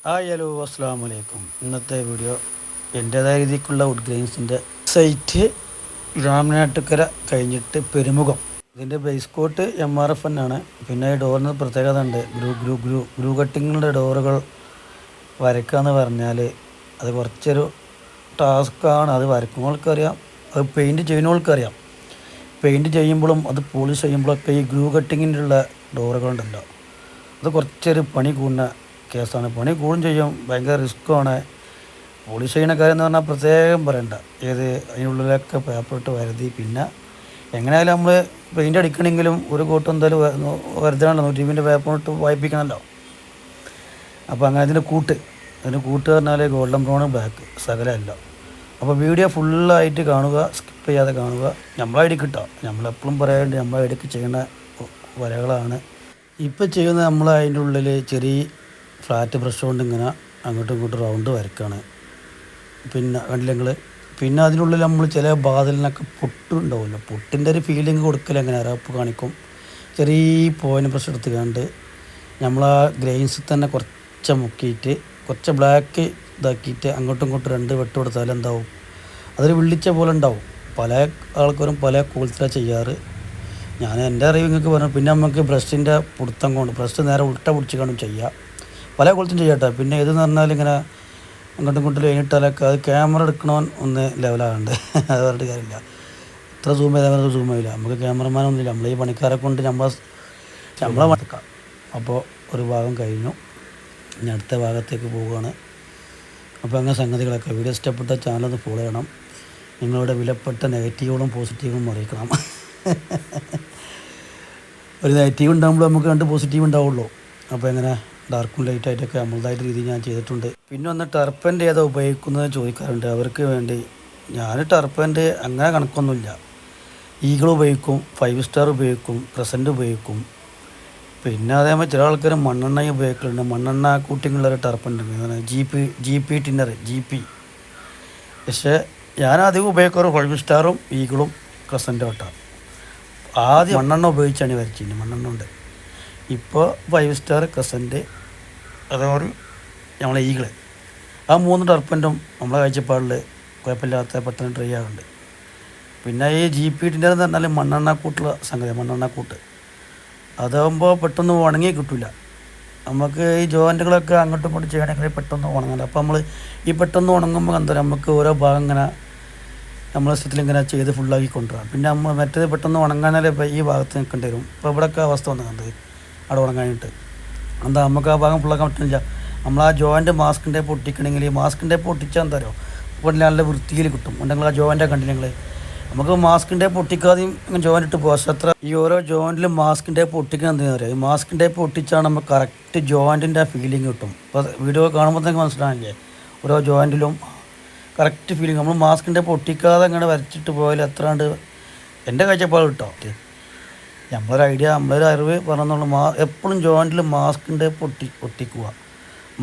Hello അസ്സാം വലൈക്കും. ഇന്നത്തെ വീഡിയോ എൻ്റേതായ രീതിക്കുള്ള വുഡ് ഗ്രെയിൻസിൻ്റെ സൈറ്റ് രാമനാട്ടുകര കഴിഞ്ഞിട്ട് പെരുമുഖം. ഇതിൻ്റെ ബേസ് കോട്ട് MRF ആണ്. പിന്നെ ഈ ഡോറിന് പ്രത്യേകത ഉണ്ട്. ഗ്രൂ കട്ടിങ്ങിൻ്റെ ഡോറുകൾ വരയ്ക്കുക എന്ന് പറഞ്ഞാൽ അത് കുറച്ചൊരു ടാസ്ക്കാണ്. അത് വരയ്ക്കുന്നവർക്കറിയാം, അത് പെയിൻറ്റ് ചെയ്യുന്നവർക്കറിയാം. പെയിൻറ്റ് ചെയ്യുമ്പോഴും അത് പോളിഷ് ചെയ്യുമ്പോഴൊക്കെ ഈ ഗ്രൂ കട്ടിങ്ങിൻ്റെ ഉള്ള ഡോറുകളുണ്ടല്ലോ, അത് കുറച്ചൊരു പണി കൂടുന്ന കേസാണ്. പണി കൂടും ചെയ്യും, ഭയങ്കര റിസ്ക്കുമാണ്. പോളിഷ് ചെയ്യുന്ന കാര്യം എന്ന് പറഞ്ഞാൽ പ്രത്യേകം പറയണ്ട. അതിനുള്ളിലൊക്കെ പേപ്പർ ഇട്ട് വരുതി. പിന്നെ എങ്ങനെയായാലും നമ്മൾ പെയിൻ്റ് അടിക്കണമെങ്കിലും ഒരു കോട്ട് എന്തായാലും വരുത്തണമല്ലോ, 120 പേപ്പർ ഇട്ട് വായിപ്പിക്കണമല്ലോ. അപ്പോൾ അങ്ങനെ അതിൻ്റെ കൂട്ട് പറഞ്ഞാൽ ഗോൾഡൻ ബ്രൗൺ ബ്ലാക്ക് സകലമല്ല. അപ്പോൾ വീഡിയോ ഫുള്ളായിട്ട് കാണുക, സ്കിപ്പ് ചെയ്യാതെ കാണുക. നമ്മളെ ഐഡിക്ക് കിട്ടാം, നമ്മളെപ്പോഴും പറയാറുണ്ട് നമ്മളെ ഐഡിക്ക് ചെയ്യുന്ന വരകളാണ് ഇപ്പോൾ ചെയ്യുന്നത്. നമ്മൾ അതിൻ്റെ ഉള്ളിൽ ചെറിയ ഫ്ലാറ്റ് ബ്രഷ് കൊണ്ട് ഇങ്ങനെ അങ്ങോട്ടും ഇങ്ങോട്ടും റൗണ്ട് വരയ്ക്കുകയാണ്. പിന്നെ കണ്ടില്ലെങ്കിൽ പിന്നെ അതിനുള്ളിൽ നമ്മൾ ചില ബാദലിനൊക്കെ പൊട്ടുണ്ടാവുമല്ലോ, പൊട്ടിൻ്റെ ഒരു ഫീലിംഗ് കൊടുക്കൽ എങ്ങനെ അറപ്പ് കാണിക്കും. ചെറിയ പോയിൻ്റ് ബ്രഷ് എടുത്ത് കണ്ട് നമ്മൾ ആ ഗ്രെയിൻസിൽ തന്നെ കുറച്ച് മുക്കിയിട്ട് കുറച്ച് ബ്ലാക്ക് ഇതാക്കിയിട്ട് അങ്ങോട്ടും ഇങ്ങോട്ടും 2 വെട്ട് കൊടുത്താൽ എന്താവും, അതൊരു വിള്ളിച്ച പോലെ ഉണ്ടാവും. പല ആൾക്കാരും പല കോലത്തിലാണ് ചെയ്യാറ്. ഞാൻ എൻ്റെ അറിവ് നിങ്ങൾക്ക് പറഞ്ഞു. പിന്നെ നമുക്ക് ബ്രഷിൻ്റെ പിടുത്തം കൊണ്ട് ബ്രഷ് നേരെ ഉൾട്ട പിടിച്ച് കാണും ചെയ്യുക, പല കോലത്തും ചെയ്യട്ടെ. പിന്നെ ഇതെന്ന് പറഞ്ഞാൽ ഇങ്ങനെ അങ്ങോട്ടും ഇങ്ങോട്ടും ലൈനിട്ടാലൊക്കെ അത് ക്യാമറ എടുക്കണവൻ ഒന്ന് ലെവലാകണ്ട്. അത് പറഞ്ഞിട്ട് കാര്യമില്ല. ഇത്ര സൂം ചെയ്താൽ സൂം ചെയ്യില്ല. നമുക്ക് ക്യാമറമാനൊന്നുമില്ല, നമ്മൾ ഈ പണിക്കാരെ കൊണ്ട് നമ്മളെ മടക്കാം. അപ്പോൾ ഒരു ഭാഗം കഴിഞ്ഞു, ഇനി അടുത്ത ഭാഗത്തേക്ക് പോവുകയാണ്. അപ്പോൾ അങ്ങനെ സംഗതികളൊക്കെ. വീഡിയോ ഇഷ്ടപ്പെട്ട ചാനലൊന്ന് ഫോളോ ചെയ്യണം. നിങ്ങളുടെ വിലപ്പെട്ട നെഗറ്റീവുകളും പോസിറ്റീവും അറിയിക്കണം. ഒരു നെഗറ്റീവ് ഉണ്ടാകുമ്പോൾ നമുക്ക് 2 പോസിറ്റീവ് ഉണ്ടാവുള്ളൂ. അപ്പോൾ എങ്ങനെ ഡാർക്കും ലൈറ്റായിട്ടൊക്കെ നമ്മളതായിട്ട് രീതിയിൽ ഞാൻ ചെയ്തിട്ടുണ്ട്. പിന്നെ ഒന്ന് ടർപ്പൻ്റെ ഏതാ ഉപയോഗിക്കുന്നത് ചോദിക്കാറുണ്ട്. അവർക്ക് വേണ്ടി ഞാൻ ടർപ്പൻ്റെ അങ്ങനെ കണക്കൊന്നുമില്ല. ഈഗിൾ ഉപയോഗിക്കും, 5 സ്റ്റാർ ഉപയോഗിക്കും, ക്രസൻറ്റ് ഉപയോഗിക്കും. പിന്നെ അതേമാതിരി ചില ആൾക്കാർ മണ്ണെണ്ണ ഉപയോഗിക്കലുണ്ട്. മണ്ണെണ്ണ കൂട്ടിങ്ങുള്ളൊരു ടർപ്പുണ്ട്, GP ടിന്നർ GP. പക്ഷേ ഞാൻ അധികം ഉപയോഗിക്കാറ് 5 സ്റ്റാറും ഈഗിളും ക്രസൻറ്റും കേട്ടോ. ആദ്യം മണ്ണെണ്ണ ഉപയോഗിച്ചാണ് വരച്ചിരുന്നത്, മണ്ണെണ്ണ ഉണ്ട്. ഇപ്പോൾ 5 സ്റ്റാർ, ക്രസൻറ്റ്, അതേപോലെ നമ്മളെ ഈഗിള്, ആ 3 ടർപ്പൻറ്റും നമ്മളെ കാഴ്ചപ്പാടിൽ കുഴപ്പമില്ലാത്ത പെട്ടെന്ന് ഡ്രൈ ആകുന്നുണ്ട്. പിന്നെ ഈ GP ടിന്നർ എന്ന് പറഞ്ഞാൽ മണ്ണെണ്ണക്കൂട്ടുള്ള സംഗതി, മണ്ണെണ്ണക്കൂട്ട്. അതാകുമ്പോൾ പെട്ടെന്ന് ഉണങ്ങി കിട്ടില്ല. നമുക്ക് ഈ ജോയിൻറ്റുകളൊക്കെ അങ്ങോട്ടും ഇങ്ങോട്ടും ചെയ്യണമെങ്കിൽ പെട്ടെന്ന് ഉണങ്ങില്ല. അപ്പോൾ നമ്മൾ ഈ പെട്ടെന്ന് ഉണങ്ങുമ്പോൾ എന്താ നമുക്ക് ഓരോ ഭാഗം ഇങ്ങനെ നമ്മളെ സ്ഥിതിയിലിങ്ങനെ ചെയ്ത് ഫുള്ളാക്കി കൊണ്ടുവരാം. പിന്നെ നമ്മൾ മറ്റേത് പെട്ടെന്ന് ഉണങ്ങാനാലേ ഇപ്പോൾ ഈ ഭാഗത്ത് നിൽക്കേണ്ടി വരും. ഇപ്പോൾ ഇവിടെയൊക്കെ അവസ്ഥ വന്നത് അവിടെ ഉണങ്ങാനായിട്ട് എന്താ നമുക്ക് ആ ഭാഗം ഫുള്ളാക്കാൻ പറ്റുന്നില്ല. നമ്മൾ ആ ജോയിൻ്റ് മാസ്കിൻ്റെ പൊട്ടിക്കണമെങ്കിൽ ഈ മാസ്കിൻ്റെ പൊട്ടിച്ചാൽ എന്താ പറയുക, ഇപ്പോൾ നല്ല വൃത്തിയിൽ കിട്ടും. ഉണ്ടെങ്കിൽ ആ ജോയിൻ്റെ കണ്ടില്ലെങ്കിൽ നമുക്ക് മാസ്കിൻ്റെ പൊട്ടിക്കാതെയും ജോയിൻ്റ് ഇട്ട് പോകാം. പക്ഷേ അത്ര ഈ ഓരോ ജോയിൻറ്റിലും മാസ്കിൻ്റെ പൊട്ടിക്കാൻ എന്താണെന്ന് പറയുക, ഈ മാസ്കിൻ്റെ പൊട്ടിച്ചാണ് നമുക്ക് കറക്റ്റ് ജോയിൻറ്റിൻ്റെ ഫീലിംഗ് കിട്ടും. ഇപ്പോൾ വീഡിയോ കാണുമ്പോൾ തന്നെ മനസ്സിലാകില്ലേ, ഓരോ ജോയിൻറ്റിലും കറക്റ്റ് ഫീലിംഗ്. നമ്മൾ മാസ്കിൻ്റെ പൊട്ടിക്കാതെ അങ്ങനെ വരച്ചിട്ട് പോയാൽ എത്രാണ്ട് എൻ്റെ കാഴ്ചപ്പാട് കിട്ടോ. നമ്മളൊരു ഐഡിയ, നമ്മളൊരു അറിവ് പറഞ്ഞെന്നുള്ളൂ. എപ്പോഴും ജോയിൻറ്റിൽ മാസ്കിൻ്റെ പൊട്ടിക്കുക.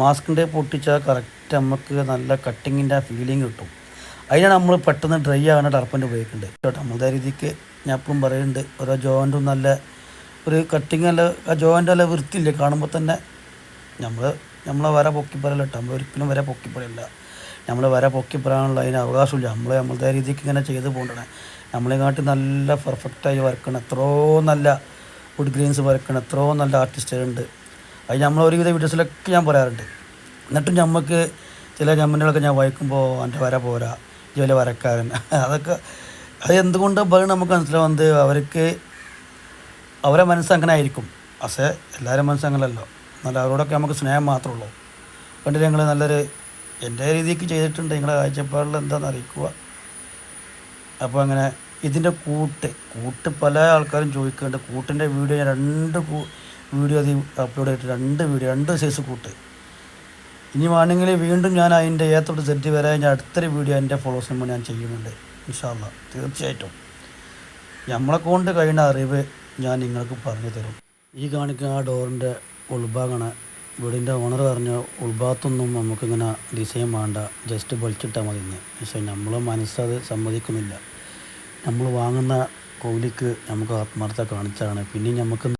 മാസ്കിൻ്റെ പൊട്ടിച്ചാൽ കറക്റ്റ് നമുക്ക് നല്ല കട്ടിങ്ങിൻ്റെ ഫീലിംഗ് കിട്ടും. അതിനാണ് നമ്മൾ പെട്ടെന്ന് ഡ്രൈ ആകുന്ന ടർപ്പൻ്റ് ഉപയോഗിക്കുന്നുണ്ട് കേട്ടോ. നമ്മളുടെ രീതിക്ക് ഞാൻ എപ്പോഴും പറയുന്നുണ്ട്, ഓരോ ജോയിൻറ്റും നല്ല ഒരു കട്ടിങ്, നല്ല ആ ജോയിൻ്റ് നല്ല വൃത്തിയില്ലേ കാണുമ്പോൾ തന്നെ. നമ്മളെ വര പൊക്കിപ്പറയല്ല കേട്ടോ, നമ്മൾ ഒരിക്കലും വര പൊക്കിപ്പറയല്ല. നമ്മൾ വര പൊക്കിപ്പറാനുള്ള അതിന് അവകാശമില്ല. നമ്മളുടെ രീതിക്ക് ഇങ്ങനെ ചെയ്ത് പോകണ്ടേ. നമ്മളെക്കാട്ടി നല്ല പെർഫെക്റ്റായി വരക്കണം, എത്രയോ നല്ല വുഡ് ഗ്രെയിൻസ് വരക്കണം, എത്രയോ നല്ല ആർട്ടിസ്റ്റുകളുണ്ട്. അത് നമ്മൾ ഒരുവിധ വീഡിയോസിലൊക്കെ ഞാൻ പറയാറുണ്ട്. എന്നിട്ടും നമുക്ക് ചില കമൻറ്റുകളൊക്കെ ഞാൻ വായിക്കുമ്പോൾ എൻ്റെ വര പോരാ, ജോലി വരക്കാരൻ, അതൊക്കെ അത് എന്തുകൊണ്ടാണ് പറയുന്നത് നമുക്ക് മനസ്സിലാവുന്നത്. അവരെ മനസ്സങ്ങനെ ആയിരിക്കും. പക്ഷേ എല്ലാവരും മനസ്സങ്ങനല്ലോ. എന്നാൽ അവരോടൊക്കെ നമുക്ക് സ്നേഹം മാത്രമേ ഉള്ളൂ. കണ്ടിട്ട് ഞങ്ങൾ നല്ലൊരു എൻ്റെ രീതിക്ക് ചെയ്തിട്ടുണ്ട്. നിങ്ങളെ കാഴ്ചപ്പാടിൽ എന്താണെന്ന് അറിയിക്കുക. അപ്പോൾ അങ്ങനെ ഇതിൻ്റെ കൂട്ട് പല ആൾക്കാരും ചോദിക്കുന്നുണ്ട്. കൂട്ടിൻ്റെ വീഡിയോ ഞാൻ 2 വീഡിയോ അത് അപ്ലോഡ് ചെയ്തിട്ട് 2 സൈസ് കൂട്ട്. ഇനി വേണമെങ്കിൽ വീണ്ടും ഞാൻ അതിൻ്റെ A തൊട്ട് Z വരെ ഞാൻ അടുത്തൊരു വീഡിയോ എൻ്റെ ഫോളോവേഴ്സിന് ഞാൻ ചെയ്യുന്നുണ്ട് ഇൻഷാ അല്ലാഹ്. തീർച്ചയായിട്ടും നമ്മളെ കൊണ്ട് കഴിയുന്ന അറിവ് ഞാൻ നിങ്ങൾക്ക് പറഞ്ഞു തരും. ഈ കാണിക്കുന്ന ആ ഡോറിൻ്റെ ഉൾഭാഗമാണ്. വീടിൻ്റെ ഓണർ പറഞ്ഞ ഉൾഭാഗത്തൊന്നും നമുക്കിങ്ങനെ ഡിസൈൻ വേണ്ട, ജസ്റ്റ് വലിച്ചിട്ടാൽ മതി എന്ന്. പക്ഷേ നമ്മളെ മനസ്സത് സമ്മതിക്കുന്നില്ല. നമ്മൾ വാങ്ങുന്ന കൂലിക്ക് നമുക്ക് ആത്മാർത്ഥത കാണിച്ചാണ്. പിന്നെ നമുക്ക്